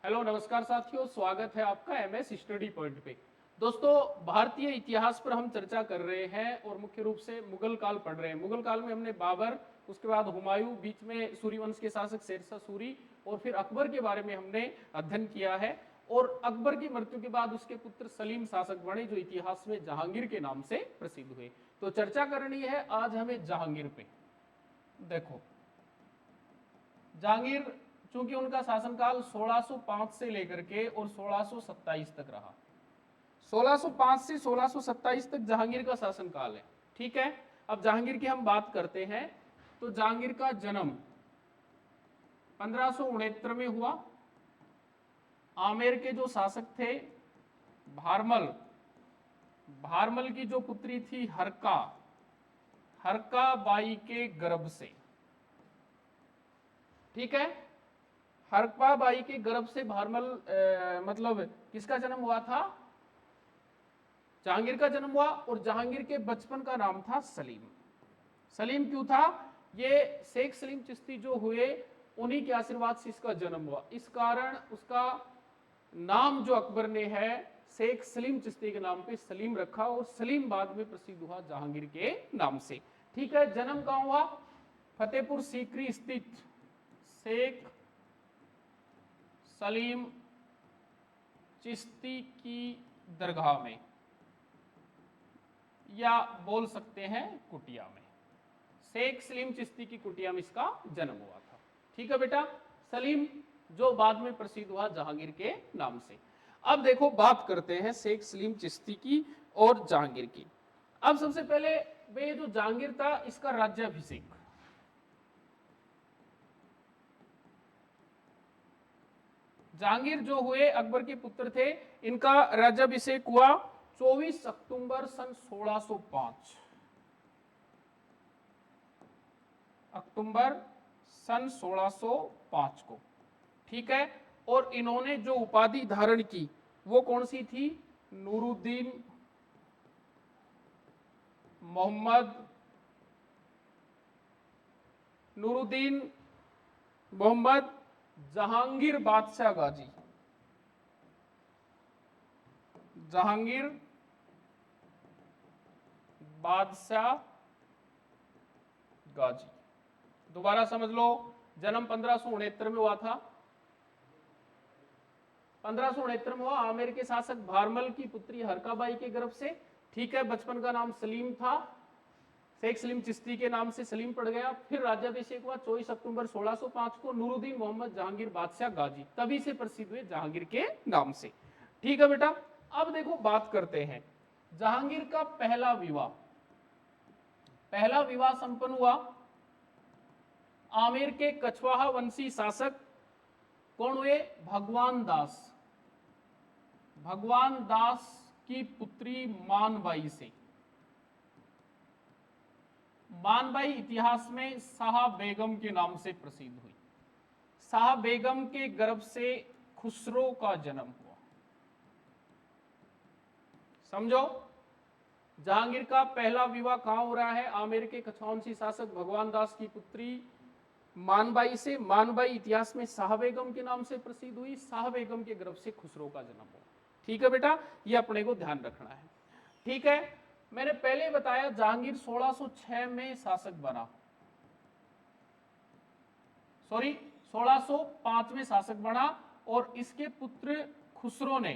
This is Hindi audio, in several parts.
हेलो नमस्कार साथियों, स्वागत है आपका एमएस स्टडी पॉइंट पे। दोस्तों, भारतीय इतिहास पर हम चर्चा कर रहे हैं और मुख्य रूप से मुगल काल पढ़ रहे हैं। मुगल काल में हमने बाबर, उसके बाद हुमायूं, बीच में सूर्यवंश के शासक शेरशाह सूरी और फिर अकबर के बारे में हमने अध्ययन किया है। और अकबर की मृत्यु के बाद उसके पुत्र सलीम शासक बने, जो इतिहास में जहांगीर के नाम से प्रसिद्ध हुए। तो चर्चा करनी है आज हमें जहांगीर पे। देखो, जहांगीर, चूंकि उनका शासनकाल 1605 से लेकर के और 1627 तक रहा। 1605 से 1627 तक जहांगीर का शासनकाल है। ठीक है, अब जहांगीर की हम बात करते हैं तो जहांगीर का जन्म 1569 में हुआ। आमेर के जो शासक थे भारमल, भारमल की जो पुत्री थी हरका, हरका बाई के गर्भ से। ठीक है, हरका बाई के गर्भ से भारमल मतलब किसका जन्म हुआ था? जहांगीर का जन्म हुआ। और जहांगीर के बचपन का नाम था सलीम। सलीम क्यों था? ये शेख सलीम चिश्ती जो हुए, उन्हीं के आशीर्वाद से इसका जन्म हुआ। इस कारण उसका नाम जो अकबर ने है शेख सलीम चिश्ती के नाम पे सलीम रखा और सलीम बाद में प्रसिद्ध हुआ जहांगीर के नाम से। ठीक है, जन्म कहां हुआ? फतेहपुर सीकरी स्थित शेख सलीम चिश्ती की दरगाह में, या बोल सकते हैं कुटिया में। शेख सलीम चिश्ती की कुटिया में इसका जन्म हुआ था। ठीक है बेटा, सलीम जो बाद में प्रसिद्ध हुआ जहांगीर के नाम से। अब देखो, बात करते हैं शेख सलीम चिश्ती की और जहांगीर की। अब सबसे पहले वे जो जहांगीर था, इसका राज्याभिषेक, जहांगीर जो हुए अकबर के पुत्र थे, इनका राज्याभिषेक हुआ 24 अक्टूबर सन 1605। अक्टूबर सन 1605 को। ठीक है, और इन्होंने जो उपाधि धारण की वो कौन सी थी? नूरुद्दीन मोहम्मद, नूरुद्दीन मोहम्मद जहांगीर बादशाह गाजी, जहांगीर बादशाह गाजी। दोबारा समझ लो, जन्म 1569 में हुआ था। 1569 में हुआ आमेर के शासक भारमल की पुत्री हरकाबाई के गर्भ से। ठीक है, बचपन का नाम सलीम था, शेख सलीम चिश्ती के नाम से सलीम पड़ गया। फिर राज्याभिषेक हुआ 24 अक्टूबर 1605 को नूरुद्दीन मोहम्मद जहांगीर बादशाह गाजी, तभी से प्रसिद्ध हुए जहांगीर के नाम से। ठीक है बेटा, अब देखो बात करते हैं जहांगीर का पहला विवाह। पहला विवाह संपन्न हुआ आमेर के कछवाहा वंशी शासक कौन हुए? भगवान दास, भगवान दास की पुत्री मानबाई से। मानबाई इतिहास में शाह बेगम के नाम से प्रसिद्ध हुई। शाह बेगम के गर्भ से खुसरो का जन्म हुआ। समझो, जहांगीर का पहला विवाह कहां हो रहा है? आमेर के कछवावंशी शासक भगवान दास की पुत्री मानबाई से। मानबाई इतिहास में शाह बेगम के नाम से प्रसिद्ध हुई। शाह बेगम के गर्भ से खुसरो का जन्म हुआ। ठीक है बेटा, ये अपने को ध्यान रखना है। ठीक है, मैंने पहले बताया जहांगीर 1606 में शासक बना, सॉरी 1605 में शासक बना, और इसके पुत्र खुसरो ने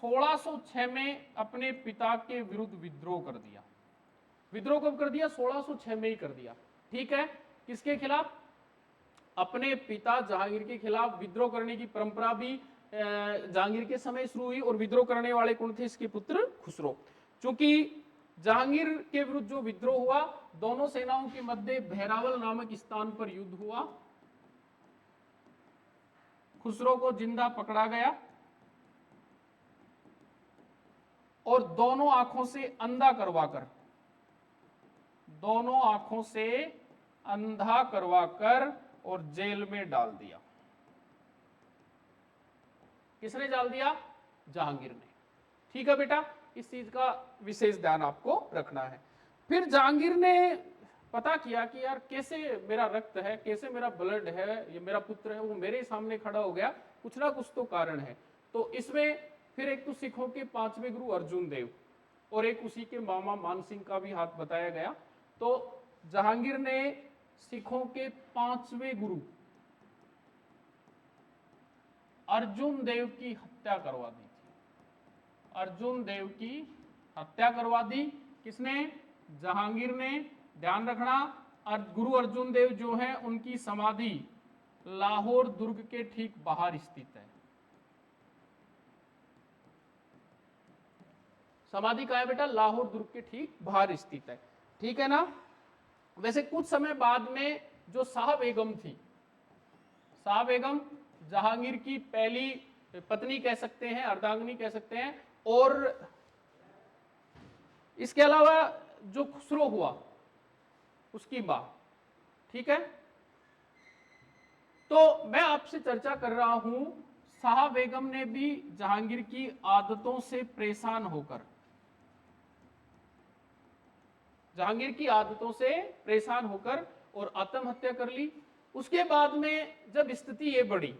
1606 में अपने पिता के विरुद्ध विद्रोह कर दिया। विद्रोह कब कर दिया? 1606 में ही कर दिया। ठीक है, किसके खिलाफ? अपने पिता जहांगीर के खिलाफ विद्रोह करने की परंपरा भी जहांगीर के समय शुरू हुई। और विद्रोह करने वाले कौन थे? इसके पुत्र खुसरो। चूंकि जहांगीर के विरुद्ध जो विद्रोह हुआ, दोनों सेनाओं के मध्य भैरावल नामक स्थान पर युद्ध हुआ। खुसरो को जिंदा पकड़ा गया और दोनों आंखों से अंधा करवाकर, दोनों आंखों से अंधा करवाकर और जेल में डाल दिया। किसने डाल दिया? जहांगीर ने। ठीक है बेटा, इस चीज का विशेष ध्यान आपको रखना है। फिर जहांगीर ने पता किया कि यार कैसे मेरा रक्त है, कैसे मेरा ब्लड है, ये मेरा पुत्र है, वो मेरे सामने खड़ा हो गया, कुछ ना कुछ तो कारण है। तो इसमें फिर एक तो सिखों के 5वें गुरु अर्जुन देव और एक उसी के मामा मान सिंह का भी हाथ बताया गया। तो जहांगीर ने सिखों के 5वें गुरु अर्जुन देव की हत्या करवा दी थी। अर्जुन देव की हत्या करवा दी किसने? जहांगीर ने। ध्यान रखना, गुरु अर्जुन देव जो है उनकी समाधि लाहौर दुर्ग के ठीक बाहर स्थित है। समाधि कहाँ है बेटा? लाहौर दुर्ग के ठीक बाहर स्थित है। ठीक है ना? वैसे कुछ समय बाद में जो शाह बेगम थी, शाह बेगम जहांगीर की पहली पत्नी कह सकते हैं, अर्धांगिनी कह सकते हैं, और इसके अलावा जो खुसरो हुआ उसकी मां। ठीक है, तो मैं आपसे चर्चा कर रहा हूं, शाह बेगम ने भी जहांगीर की आदतों से परेशान होकर, जहांगीर की आदतों से परेशान होकर और आत्महत्या कर ली। उसके बाद में जब स्थिति ये बढ़ी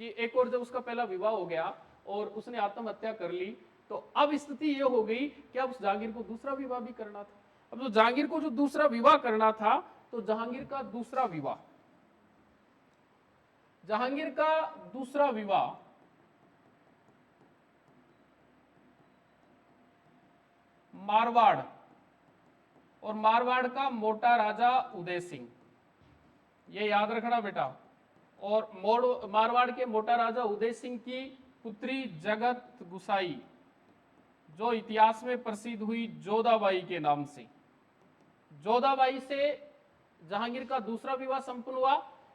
कि एक और जब उसका पहला विवाह हो गया और उसने आत्महत्या कर ली, तो अब स्थिति ये हो गई कि अब उस जहांगीर को दूसरा विवाह भी करना था। अब तो जहांगीर को जो दूसरा विवाह करना था, तो जहांगीर का दूसरा विवाह मारवाड़, और मारवाड़ का मोटा राजा उदय सिंह, ये याद रखना बेटा। और मारवाड़ के मोटा राजा उदय सिंह की पुत्री जगत गुसाई, जो इतिहास में प्रसिद्ध हुई जोधाबाई के नाम से। जोधाबाई से जहांगीर का दूसरा विवाह संपन्न हुआ।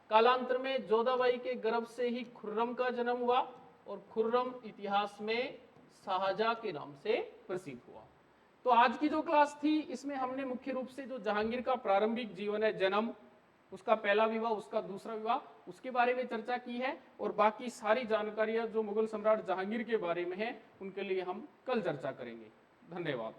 कालांतर में जोधाबाई के गर्भ से ही खुर्रम का जन्म हुआ, और खुर्रम इतिहास में शाहजहां के नाम से प्रसिद्ध हुआ। तो आज की जो क्लास थी, इसमें हमने मुख्य रूप से जो जहांगीर का प्रारंभिक जीवन है, जन्म, उसका पहला विवाह, उसका दूसरा विवाह, उसके बारे में चर्चा की है। और बाकी सारी जानकारियां जो मुगल सम्राट जहांगीर के बारे में है, उनके लिए हम कल चर्चा करेंगे। धन्यवाद।